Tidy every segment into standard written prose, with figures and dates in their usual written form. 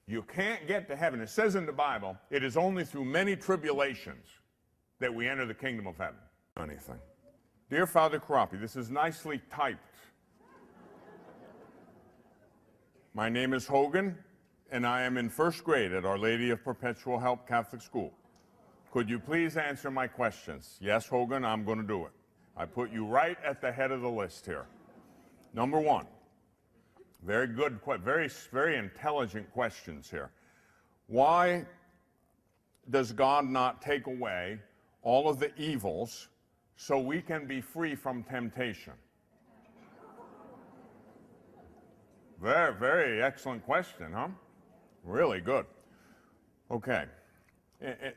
You can't get to heaven. It says in the Bible, it is only through many tribulations that we enter the kingdom of heaven. Anything. Dear Fr.J.Corapi, this is nicely typed. My name is Hogan, and I am in first grade at Our Lady of Perpetual Help Catholic School. Could you please answer my questions? Yes, Hogan, I'm going to do it. I put you right at the head of the list here. Number one, very good, very intelligent questions here. Why does God not take away all of the evils so we can be free from temptation? Very, very excellent question, huh? Really good. Okay.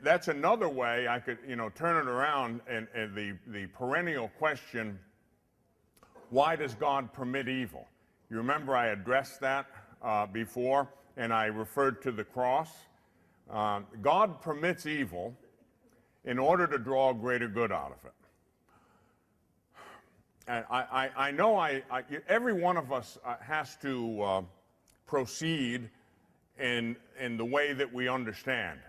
That's another way I could, turn it around and the perennial question, why does God permit evil? You remember I addressed that before, and I referred to the cross. God permits evil in order to draw greater good out of it. And I know every one of us has to proceed in the way that we understand.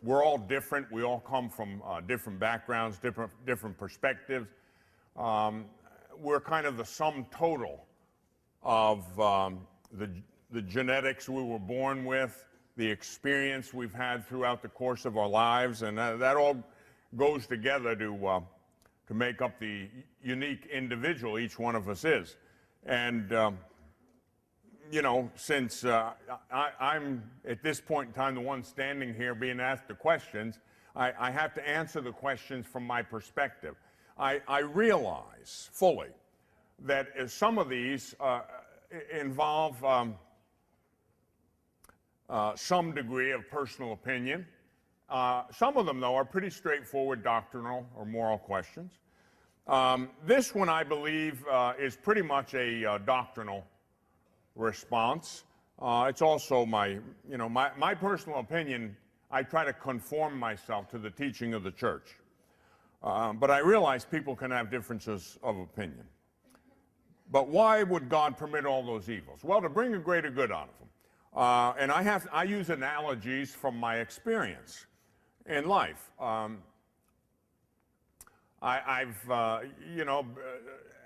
We're all different. We all come from different backgrounds, different perspectives. We're kind of the sum total of the genetics we were born with, the experience we've had throughout the course of our lives, and that all goes together to make up the unique individual each one of us is. And since I'm at this point in time the one standing here being asked the questions, I have to answer the questions from my perspective. I realize fully that some of these involve some degree of personal opinion. Some of them, though, are pretty straightforward doctrinal or moral questions. This one, I believe, is pretty much a doctrinal response. It's also my personal opinion. I try to conform myself to the teaching of the church. But I realize people can have differences of opinion. But why would God permit all those evils? Well, to bring a greater good out of them. And I use analogies from my experience in life.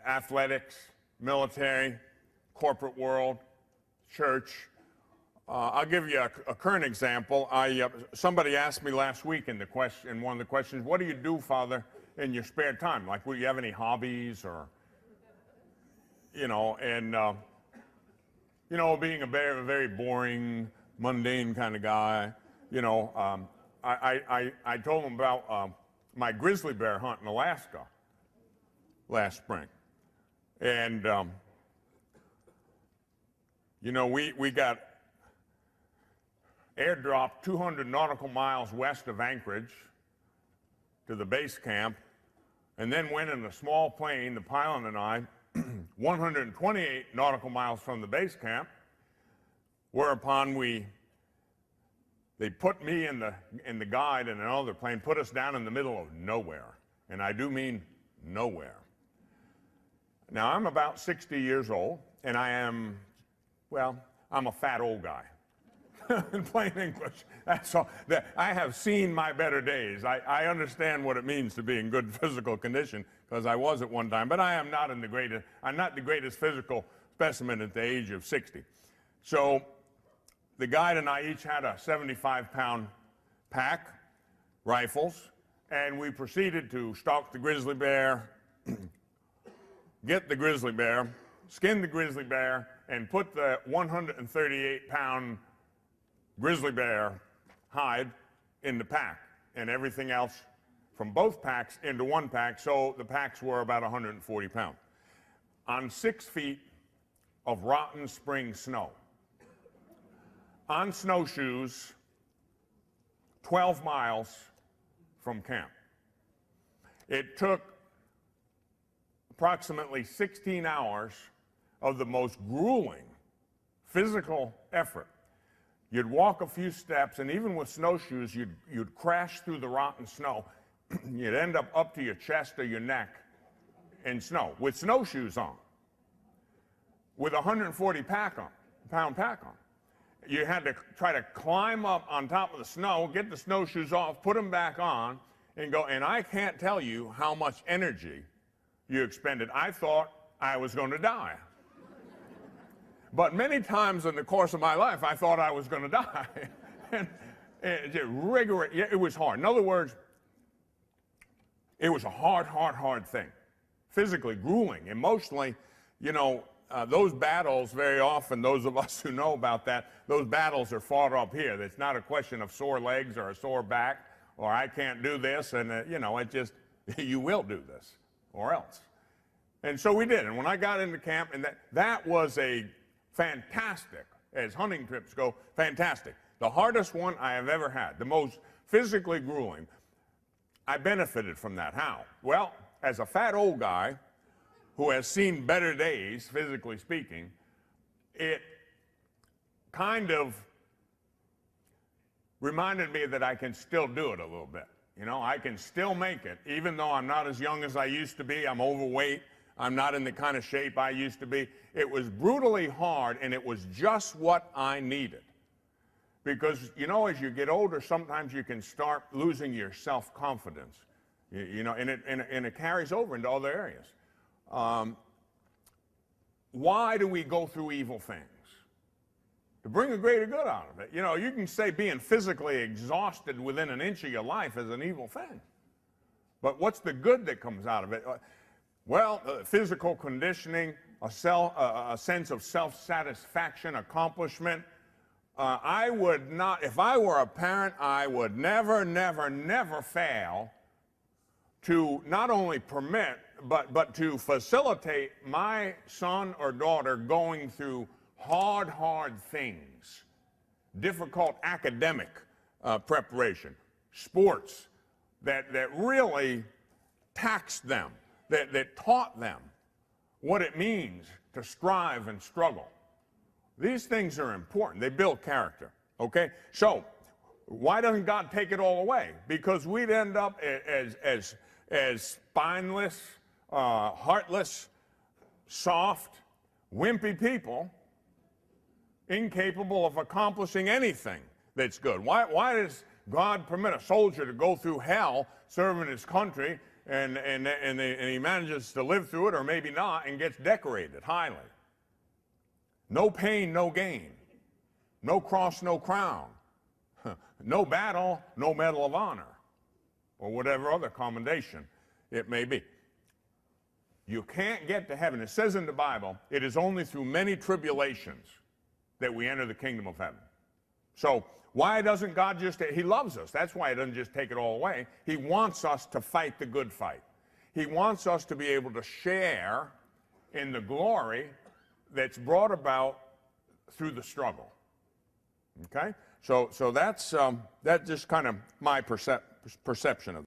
Athletics, military, corporate world, church. I'll give you a current example. Somebody asked me last week in one of the questions, what do you do, Father, in your spare time? Like, will you have any hobbies or, being a very boring, mundane kind of guy, I told him about my grizzly bear hunt in Alaska last spring. And, we got airdropped 200 nautical miles west of Anchorage to the base camp, and then went in a small plane, the pilot and I, 128 nautical miles from the base camp, whereupon they put me and the guide in another plane, put us down in the middle of nowhere, and I do mean nowhere. Now, I'm about 60 years old, and I'm a fat old guy. In plain English, that's all. I have seen my better days. I understand what it means to be in good physical condition, because I was at one time, but I'm not the greatest physical specimen at the age of 60. So the guide and I each had a 75-pound pack, rifles, and we proceeded to stalk the grizzly bear, get the grizzly bear, skin the grizzly bear, and put the 138-pound grizzly bear hide in the pack, and everything else from both packs into one pack, so the packs were about 140 pounds. On 6 feet of rotten spring snow, on snowshoes, 12 miles from camp. It took approximately 16 hours of the most grueling physical effort. You'd walk a few steps, and even with snowshoes, you'd crash through the rotten snow. You'd end up to your chest or your neck in snow with snowshoes on, with a 140-pound pack on. you had to try to climb up on top of the snow, get the snowshoes off, put them back on, and go. And I can't tell you how much energy you expended. I thought I was going to die. But many times in the course of my life, I thought I was going to die. And it was hard. In other words, it was a hard thing. Physically grueling, emotionally, you know, those battles, very often, those of us who know about that, those battles are fought up here. It's not a question of sore legs or a sore back or I can't do this, and, you know, it just, you will do this or else. And so we did. And when I got into camp, and that was a fantastic, as hunting trips go, fantastic. The hardest one I have ever had, the most physically grueling. I benefited from that. How? Well, as a fat old guy who has seen better days, physically speaking, it kind of reminded me that I can still do it a little bit. You know, I can still make it, even though I'm not as young as I used to be. I'm overweight. I'm not in the kind of shape I used to be. It was brutally hard, and it was just what I needed. Because, you know, as you get older, sometimes you can start losing your self-confidence. You know, and it carries over into other areas. Why do we go through evil things? To bring a greater good out of it. You know, you can say being physically exhausted within an inch of your life is an evil thing. But what's the good that comes out of it? Well, physical conditioning, a sense of self-satisfaction, accomplishment. I would not, if I were a parent, I would never fail to not only permit, but to facilitate my son or daughter going through hard things, difficult academic preparation, sports that really taxed them, that taught them what it means to strive and struggle. These things are important. They build character, okay? So why doesn't God take it all away? Because we'd end up as spineless, heartless, soft, wimpy people, incapable of accomplishing anything that's good. Why does God permit a soldier to go through hell serving his country and he manages to live through it, or maybe not, and gets decorated highly? No pain, no gain. No cross, no crown. No battle, no medal of honor, or whatever other commendation it may be. You can't get to heaven. It says in the Bible, it is only through many tribulations that we enter the kingdom of heaven. So why doesn't God just, he loves us. That's why he doesn't just take it all away. He wants us to fight the good fight. He wants us to be able to share in the glory that's brought about through the struggle. Okay? So that's just kind of my perception of that.